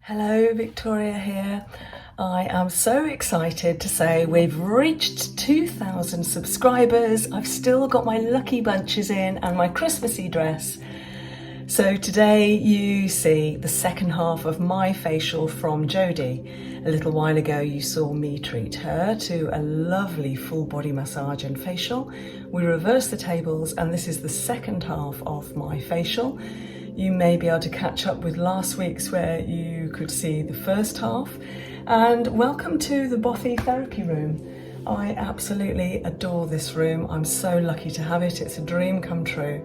Hello, Victoria here. I am so excited to say we've reached 2,000 subscribers. I've still got my lucky bunches in and my Christmassy dress. So today you see the second half of my facial from Jodi. A little while ago you saw me treat her to a lovely full body massage and facial. We reversed the tables and this is the second half of my facial. You may be able to catch up with last week's where you could see the first half. And welcome to the Bothy Therapy Room. I absolutely adore this room. I'm so lucky to have it. It's a dream come true.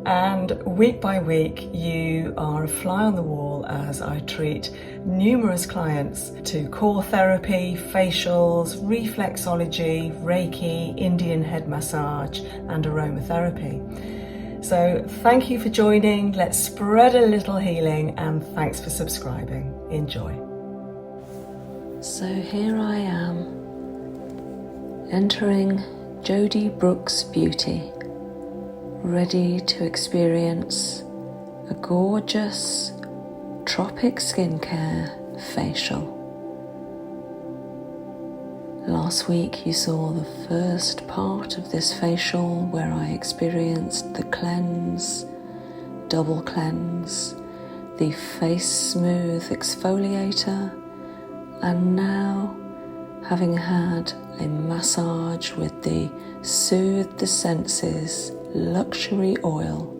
And week by week, you are a fly on the wall as I treat numerous clients to core therapy, facials, reflexology, Reiki, Indian head massage, and aromatherapy. So thank you for joining. Let's spread a little healing and thanks for subscribing. Enjoy. So here I am, entering Jodi Brooks Beauty, ready to experience a gorgeous Tropic Skincare facial. Last week you saw the first part of this facial where I experienced the cleanse, double cleanse, the face smooth exfoliator, and now having had a massage with the Soothe The Senses luxury oil,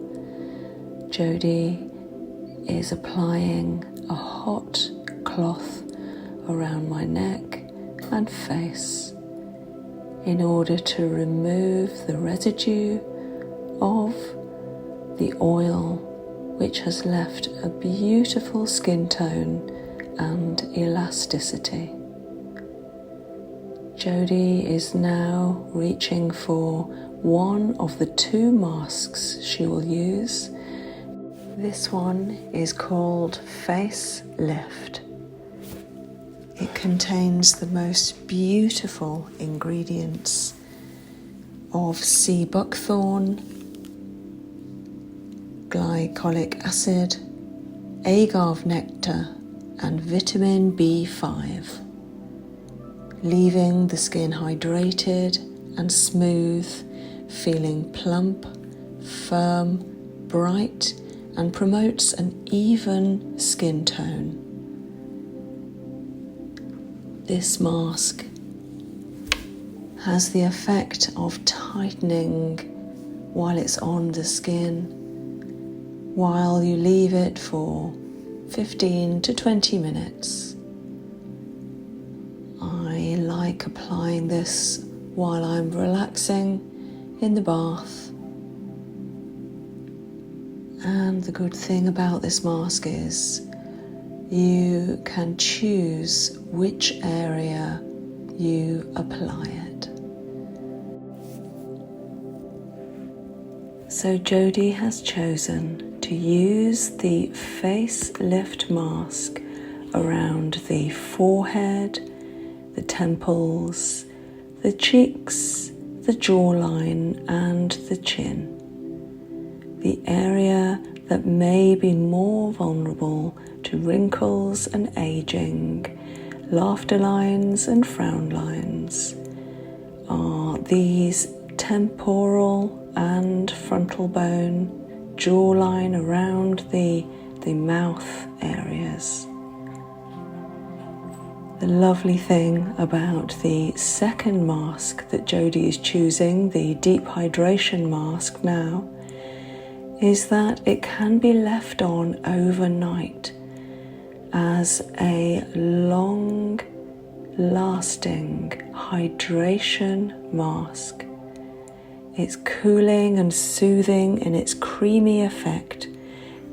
Jodi is applying a hot cloth around my neck and face in order to remove the residue of the oil, which has left a beautiful skin tone and elasticity. Jodi is now reaching for one of the two masks she will use. This one is called Face Lift. It contains the most beautiful ingredients of sea buckthorn, glycolic acid, agave nectar, and vitamin B5, leaving the skin hydrated and smooth, feeling plump, firm, bright, and promotes an even skin tone. This mask has the effect of tightening while it's on the skin, while you leave it for 15 to 20 minutes. I like applying this while I'm relaxing in the bath. And the good thing about this mask is you can choose which area you apply it. So Jodi has chosen to use the face lift mask around the forehead, the temples, the cheeks, the jawline and the chin. The area that may be more vulnerable to wrinkles and aging, laughter lines and frown lines are these temporal and frontal bone, jawline around the mouth areas. The lovely thing about the second mask that Jodi is choosing, the deep hydration mask now, is that it can be left on overnight as a long-lasting hydration mask. It's cooling and soothing in its creamy effect,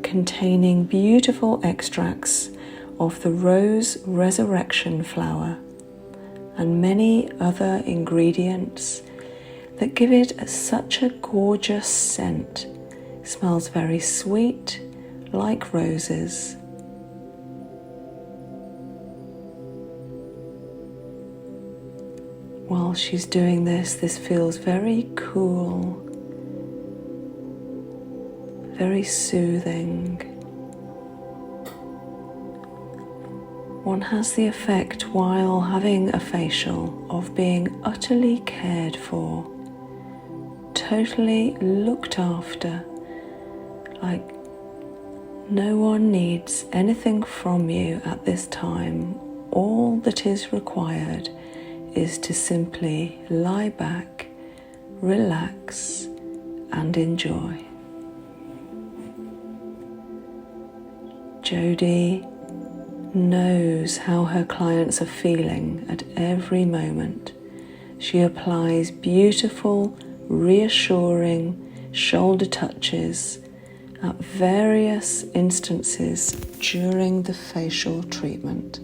containing beautiful extracts of the rose resurrection flower and many other ingredients that give it such a gorgeous scent. It smells very sweet, like roses. While she's doing this feels very cool, very soothing, one has the effect while having a facial of being utterly cared for, totally looked after, like no one needs anything from you at this time. All that is required is to simply lie back, relax, and enjoy. Jodi knows how her clients are feeling at every moment. She applies beautiful, reassuring shoulder touches at various instances during the facial treatment.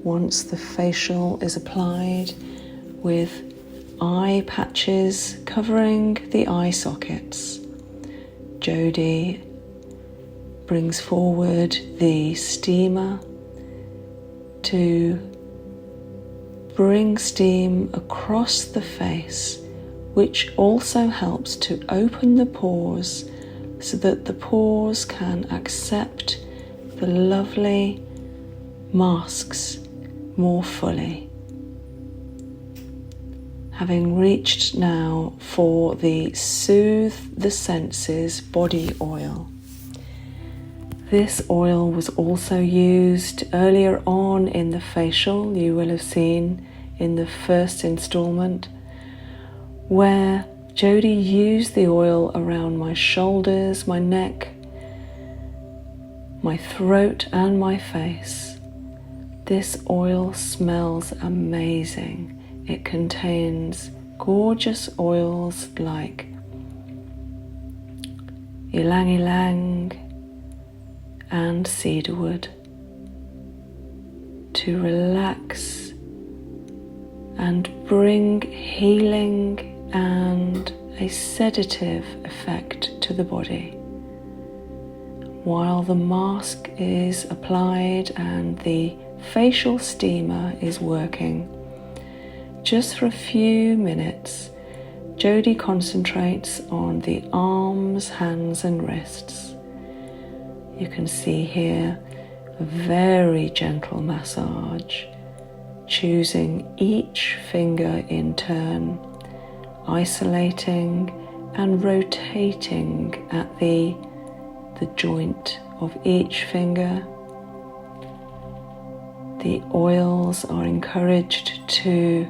Once the facial is applied with eye patches covering the eye sockets, Jodi brings forward the steamer to bring steam across the face, which also helps to open the pores so that the pores can accept the lovely masks more fully. Having reached now for the Soothe the Senses body oil. This oil was also used earlier on in the facial. You will have seen in the first installment where Jodi used the oil around my shoulders, my neck, my throat and my face. This oil smells amazing. It contains gorgeous oils like ylang ylang and cedarwood to relax and bring healing and a sedative effect to the body. While the mask is applied and the facial steamer is working, just for a few minutes, Jodi concentrates on the arms, hands and wrists. You can see here a very gentle massage, choosing each finger in turn, isolating and rotating at the joint of each finger. The oils are encouraged to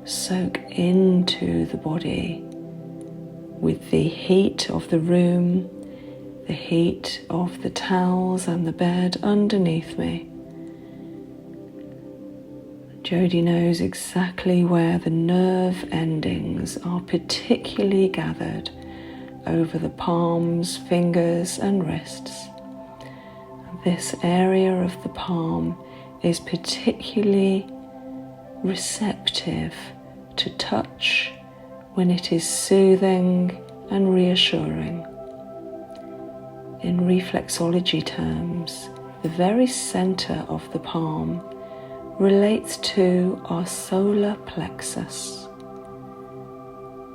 soak into the body with the heat of the room, the heat of the towels and the bed underneath me. Jodi knows exactly where the nerve endings are particularly gathered over the palms, fingers and wrists. This area of the palm is particularly receptive to touch when it is soothing and reassuring. In reflexology terms, the very center of the palm relates to our solar plexus.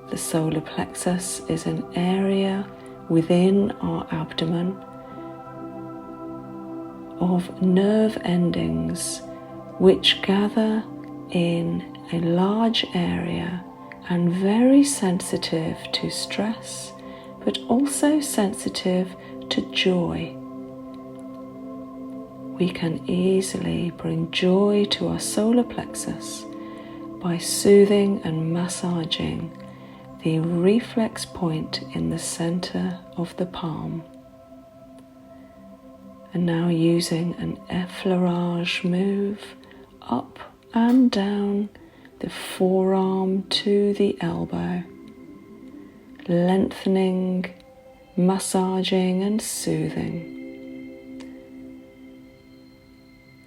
The solar plexus is an area within our abdomen of nerve endings which gather in a large area and very sensitive to stress, but also sensitive to joy. We can easily bring joy to our solar plexus by soothing and massaging the reflex point in the center of the palm. And now using an effleurage move up and down the forearm to the elbow, lengthening, massaging and soothing.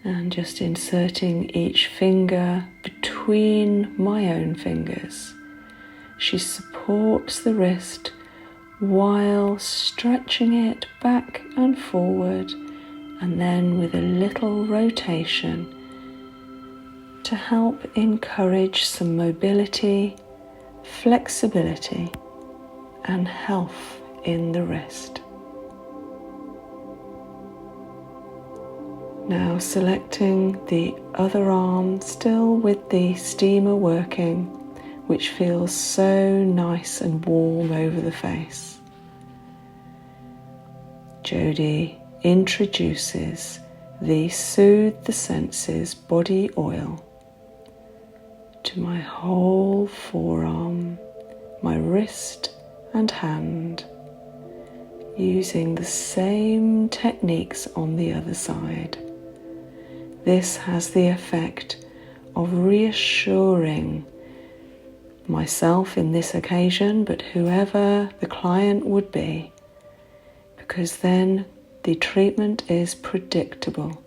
And just inserting each finger between my own fingers. She supports the wrist while stretching it back and forward, and then with a little rotation to help encourage some mobility, flexibility, and health in the wrist. Now selecting the other arm, still with the steamer working, which feels so nice and warm over the face. Jodi introduces the Soothe the Senses body oil to my whole forearm, my wrist and hand, using the same techniques on the other side. This has the effect of reassuring myself in this occasion, but whoever the client would be, because then the treatment is predictable.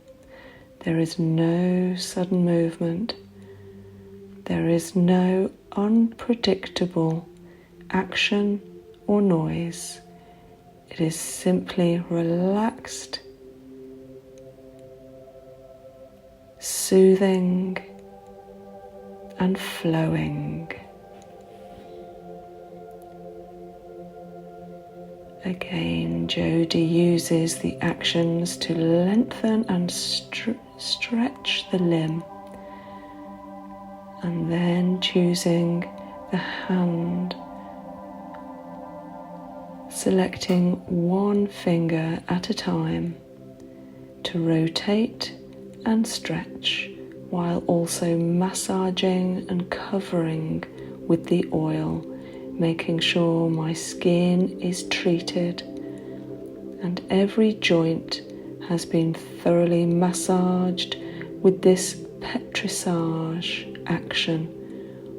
There is no sudden movement. There is no unpredictable action or noise. It is simply relaxed, soothing and flowing. Again, Jodi uses the actions to lengthen and stretch the limb, and then choosing the hand, selecting one finger at a time to rotate and stretch, while also massaging and covering with the oil, making sure my skin is treated and every joint has been thoroughly massaged with this petrissage action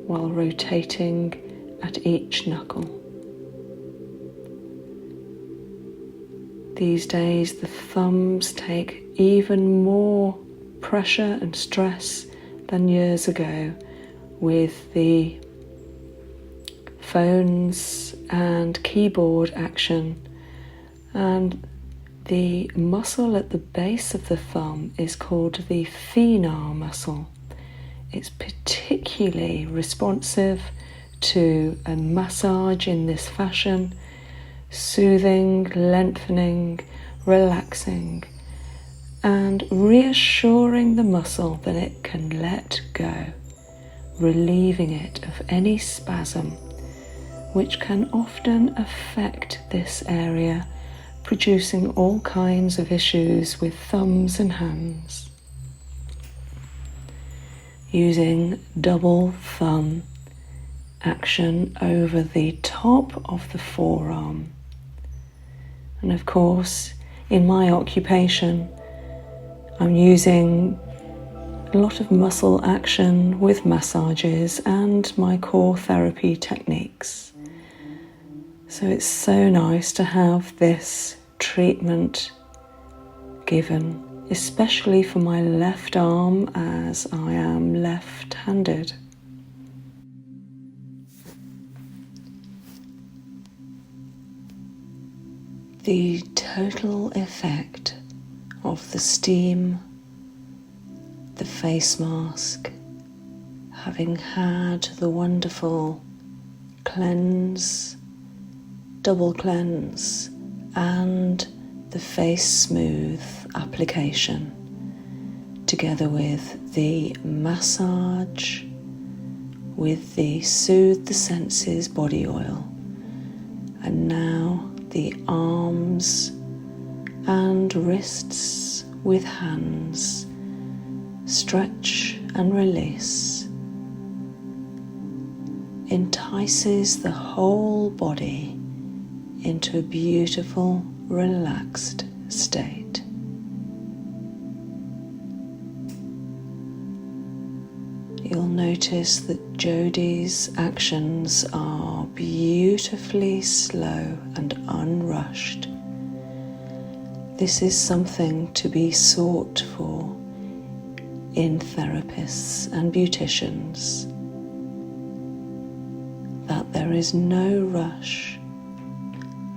while rotating at each knuckle. These days the thumbs take even more pressure and stress than years ago with the phones and keyboard action, and the muscle at the base of the thumb is called the thenar muscle. It's particularly responsive to a massage in this fashion, soothing, lengthening, relaxing, and reassuring the muscle that it can let go, relieving it of any spasm which can often affect this area, producing all kinds of issues with thumbs and hands. Using double thumb action over the top of the forearm. And of course, in my occupation, I'm using a lot of muscle action with massages and my core therapy techniques. So it's so nice to have this treatment given, especially for my left arm as I am left-handed. The total effect of the steam, the face mask, having had the wonderful cleanse, double cleanse, and the face smooth application, together with the massage with the Soothe the Senses body oil, and now the arms and wrists with hands, stretch and release, entices the whole body into a beautiful, relaxed state. You'll notice that Jodi's actions are beautifully slow and unrushed. This is something to be sought for in therapists and beauticians, that there is no rush,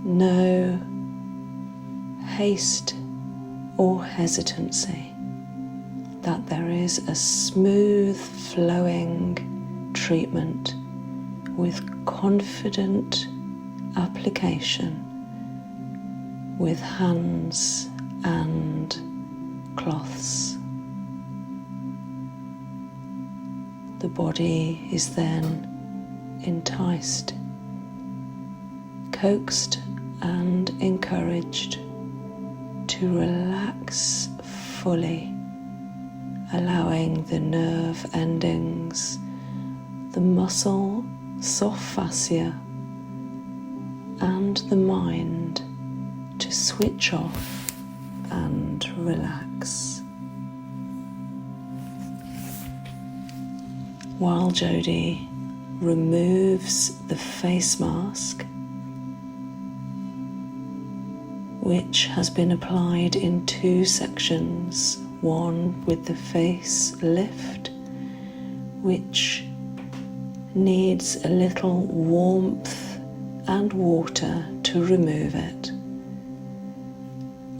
no haste or hesitancy, that there is a smooth flowing treatment with confident application with hands and cloths. The body is then enticed, coaxed and encouraged to relax fully, allowing the nerve endings, the muscle, soft fascia, and the mind to switch off and relax. While Jodi removes the face mask, which has been applied in two sections, one with the face lift, which needs a little warmth and water to remove it,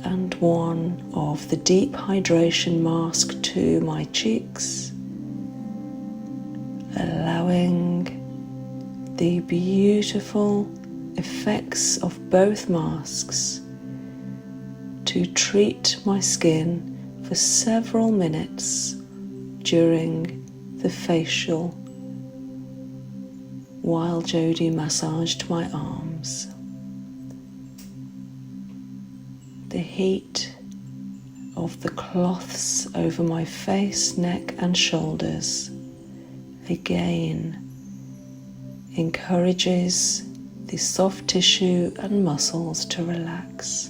and one of the deep hydration mask to my cheeks, allowing the beautiful effects of both masks to treat my skin for several minutes during the facial while Jodi massaged my arms. The heat of the cloths over my face, neck and shoulders again encourages the soft tissue and muscles to relax.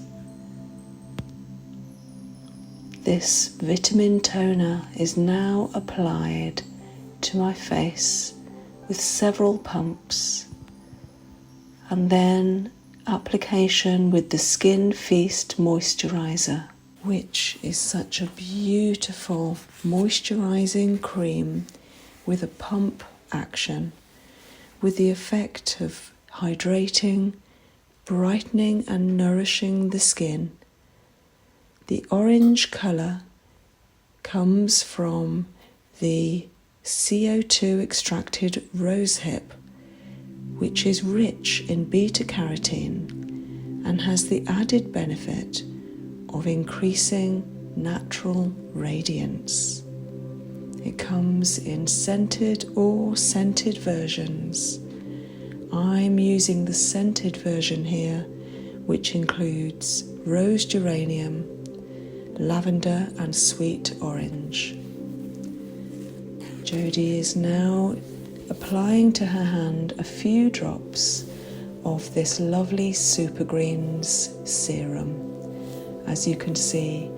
This vitamin toner is now applied to my face with several pumps, and then application with the Skin Feast moisturiser, which is such a beautiful moisturising cream with a pump action, with the effect of hydrating, brightening and nourishing the skin. The orange colour comes from the CO2 extracted rosehip, which is rich in beta-carotene and has the added benefit of increasing natural radiance. It comes in scented or scented versions. I'm using the scented version here, which includes rose geranium, lavender and sweet orange. Jodi is now applying to her hand a few drops of this lovely Super Greens serum. As you can see,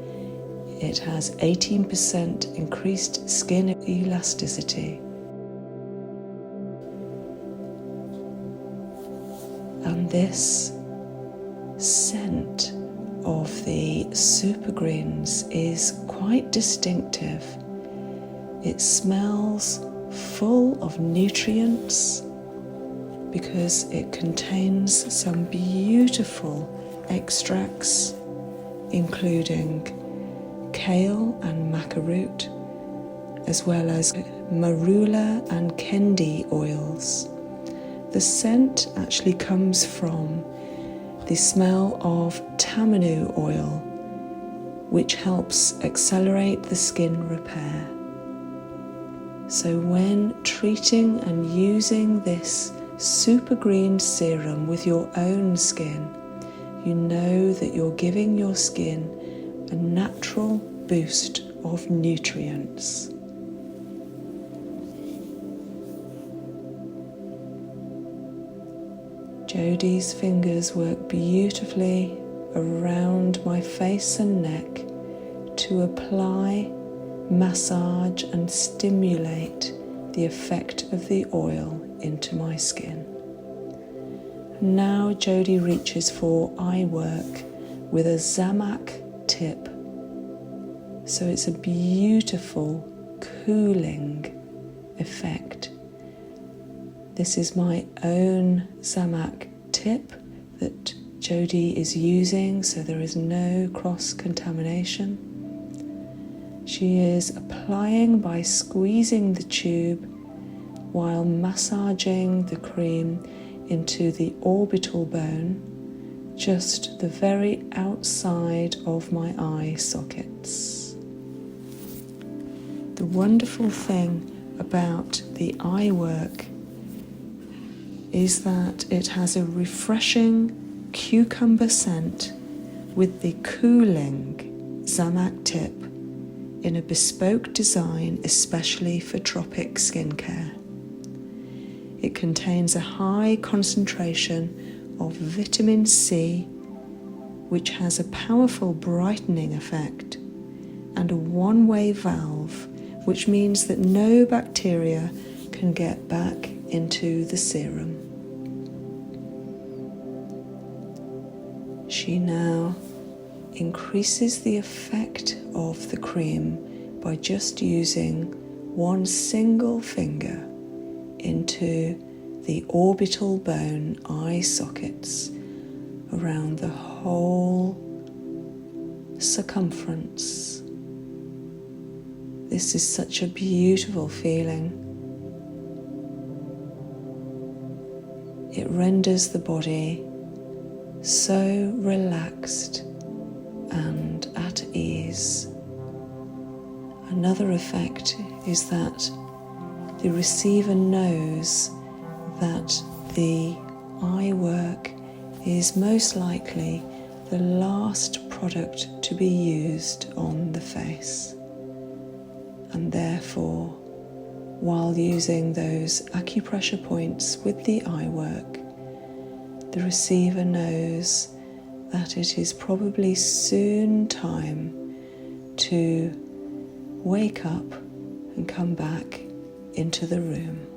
it has 18% increased skin elasticity. And this scent of the Super Greens is quite distinctive. It smells full of nutrients because it contains some beautiful extracts, including kale and maca root, as well as marula and kendi oils. The scent actually comes from the smell of tamanu oil, which helps accelerate the skin repair. So when treating and using this Super Green serum with your own skin, you know that you're giving your skin a natural boost of nutrients. Jodi's fingers work beautifully around my face and neck to apply, massage and stimulate the effect of the oil into my skin. Now Jodi reaches for eye work with a Zamac tip. So it's a beautiful cooling effect. This is my own Zamac tip that Jodi is using, so there is no cross-contamination. She is applying by squeezing the tube while massaging the cream into the orbital bone, just the very outside of my eye sockets. The wonderful thing about the eye work is that it has a refreshing cucumber scent with the cooling Zamac tip in a bespoke design especially for Tropic Skincare. It contains a high concentration of vitamin C, which has a powerful brightening effect, and a one-way valve, which means that no bacteria can get back into the serum. She now increases the effect of the cream by just using one single finger into the orbital bone eye sockets around the whole circumference. This is such a beautiful feeling. It renders the body so relaxed and at ease. Another effect is that the receiver knows that the eye work is most likely the last product to be used on the face, and therefore, while using those acupressure points with the eye work, the receiver knows that it is probably soon time to wake up and come back into the room.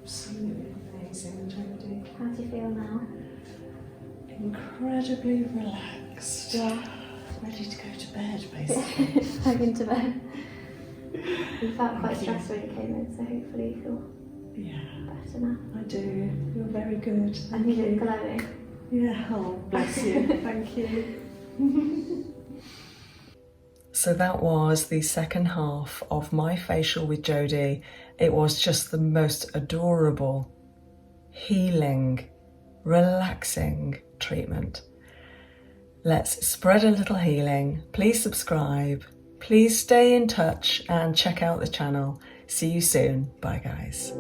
Absolutely amazing, Jodi. How do you feel now? Incredibly relaxed. Yeah. Ready to go to bed, basically. Back into bed. You felt quite stressed when you came in, so hopefully you feel better now. I do. You're very good. And you look glowing. Yeah, oh, bless you. Thank you. So that was the second half of my facial with Jodi. It was just the most adorable, healing, relaxing treatment. Let's spread a little healing. Please subscribe. Please stay in touch and check out the channel. See you soon. Bye, guys.